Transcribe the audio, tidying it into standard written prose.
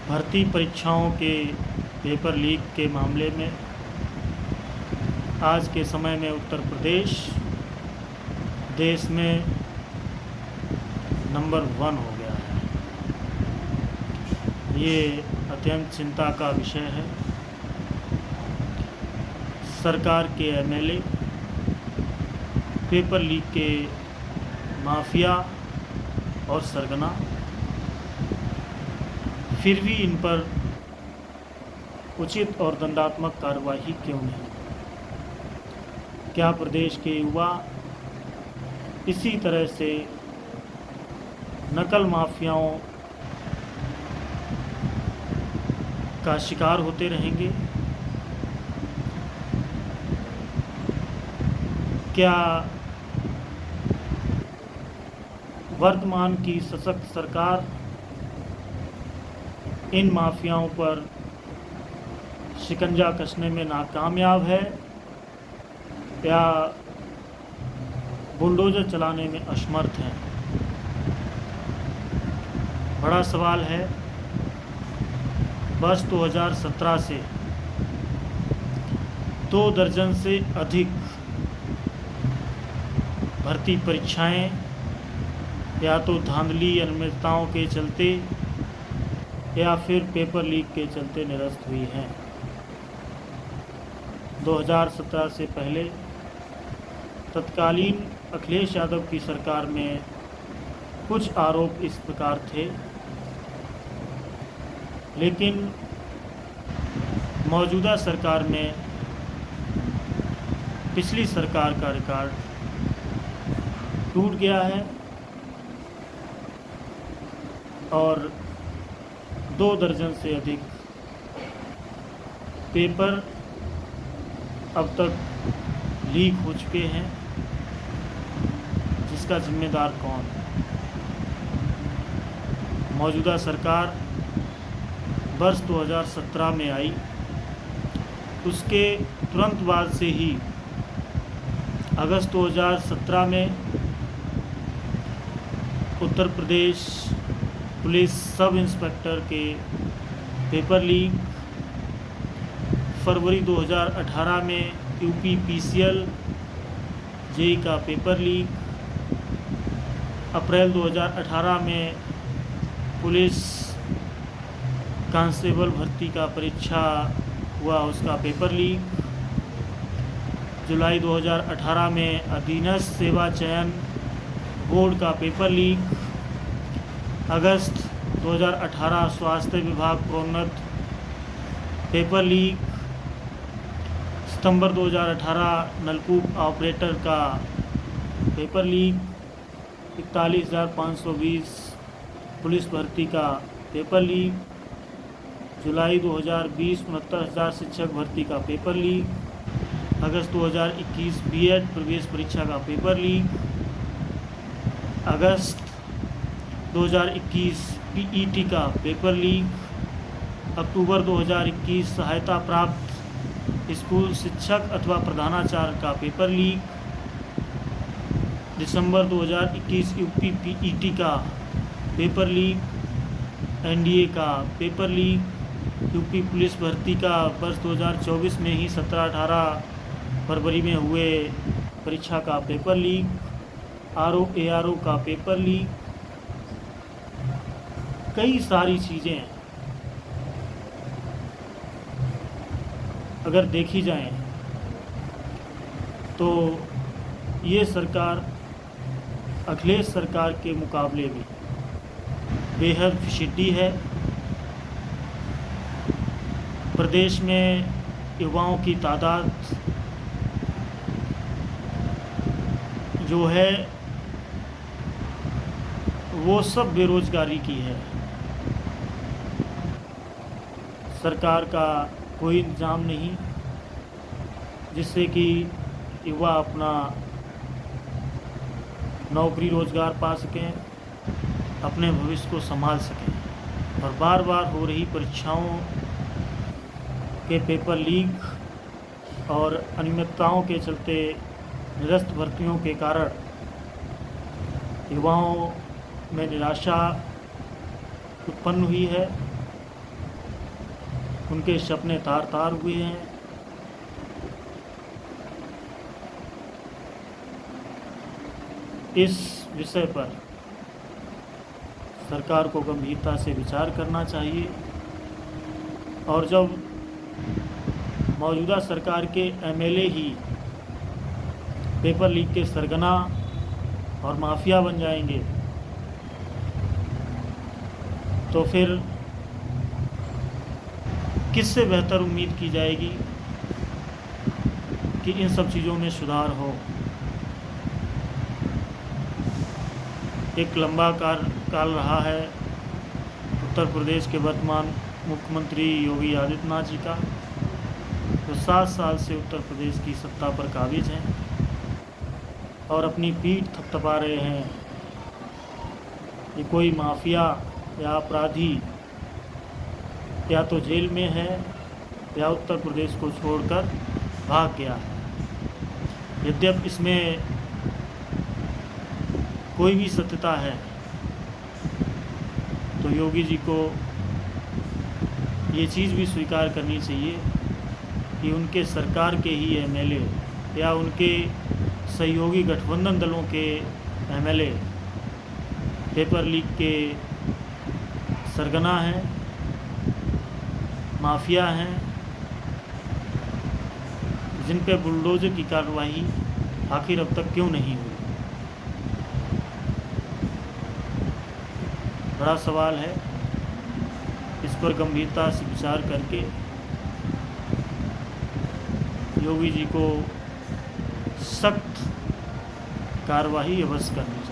भर्ती परीक्षाओं के पेपर लीक के मामले में आज के समय में उत्तर प्रदेश देश में नंबर 1 हो गया है। ये अत्यंत चिंता का विषय है। सरकार के एमएलए पेपर लीक के माफिया और सरगना, फिर भी इन पर उचित और दंडात्मक कार्रवाई क्यों नहीं? क्या प्रदेश के युवा इसी तरह से नकल माफियाओं का शिकार होते रहेंगे? क्या वर्तमान की सशक्त सरकार इन माफियाओं पर शिकंजा कसने में नाकामयाब है या बुलडोज़र चलाने में असमर्थ है? बड़ा सवाल है। वर्ष 2017 से 2 दर्जन से अधिक भर्ती परीक्षाएं या तो धांधली अनियमितताओं के चलते या फिर पेपर लीक के चलते निरस्त हुई हैं। 2017 से पहले तत्कालीन अखिलेश यादव की सरकार में कुछ आरोप इस प्रकार थे, लेकिन मौजूदा सरकार में पिछली सरकार का रिकॉर्ड टूट गया है और 2 दर्जन से अधिक पेपर अब तक लीक हो चुके हैं। जिसका जिम्मेदार कौन है? मौजूदा सरकार वर्ष 2017 में आई, उसके तुरंत बाद से ही अगस्त 2017 में Uttar Pradesh police sub inspector के पेपर लीक, फरवरी 2018 में यूपी पीसीएल जेई का पेपर लीक, अप्रैल 2018 में पुलिस कांस्टेबल भर्ती का परीक्षा हुआ, उसका पेपर लीक, जुलाई 2018 में अधीनस्थ सेवा चयन बोर्ड का पेपर लीक, अगस्त 2018 स्वास्थ्य विभाग प्रोन्नत पेपर लीक, सितंबर 2018 नलकूप ऑपरेटर का पेपर लीक, 41,520 पुलिस भर्ती का पेपर लीक, जुलाई 2020 69,000 शिक्षक भर्ती का पेपर लीक, अगस्त 2021 बीएड प्रवेश परीक्षा का पेपर लीक, अगस्त 2021 पीईटी का पेपर लीक, अक्टूबर 2021 सहायता प्राप्त स्कूल शिक्षक अथवा प्रधानाचार्य का पेपर लीक, दिसंबर 2021 यूपी पीईटी का पेपर लीक, एनडीए का पेपर लीक, यूपी पुलिस भर्ती का वर्ष 2024 में ही 17-18 फरवरी में हुए परीक्षा का पेपर लीक, आरओ एआरओ का पेपर लीक, कई सारी चीज़ें अगर देखी जाएं तो ये सरकार अखिलेश सरकार के मुकाबले में बेहद फिशड्डी है। प्रदेश में युवाओं की तादाद जो है वो सब बेरोजगारी की है। सरकार का कोई इंतजाम नहीं जिससे कि युवा अपना नौकरी रोज़गार पा सकें, अपने भविष्य को संभाल सकें। और बार बार हो रही परीक्षाओं के पेपर लीक और अनियमितताओं के चलते निरस्त भर्तियों के कारण युवाओं में निराशा उत्पन्न हुई है उनके सपने तार तार हुए हैं। इस विषय पर सरकार को गंभीरता से विचार करना चाहिए और जब मौजूदा सरकार के एमएलए ही पेपर लीक के सरगना और माफिया बन जाएंगे तो फिर किससे बेहतर उम्मीद की जाएगी कि इन सब चीज़ों में सुधार हो। एक लंबा काल रहा है उत्तर प्रदेश के वर्तमान मुख्यमंत्री योगी आदित्यनाथ जी का, जो 7 साल से उत्तर प्रदेश की सत्ता पर काबिज हैं और अपनी पीठ थपथपा रहे हैं कि कोई माफिया या अपराधी या तो जेल में है या उत्तर प्रदेश को छोड़कर भाग गया है। यद्यपि इसमें कोई भी सत्यता है तो योगी जी को ये चीज़ भी स्वीकार करनी चाहिए कि उनके सरकार के ही एमएलए या उनके सहयोगी गठबंधन दलों के एमएलए पेपर लीक के सरगना हैं, माफिया हैं, जिन पे बुलडोजर की कार्रवाई आखिर अब तक क्यों नहीं हुई। बड़ा सवाल है, इस पर गंभीरता से विचार करके योगी जी को सख्त कार्रवाई अवश्य करनी चाहिए।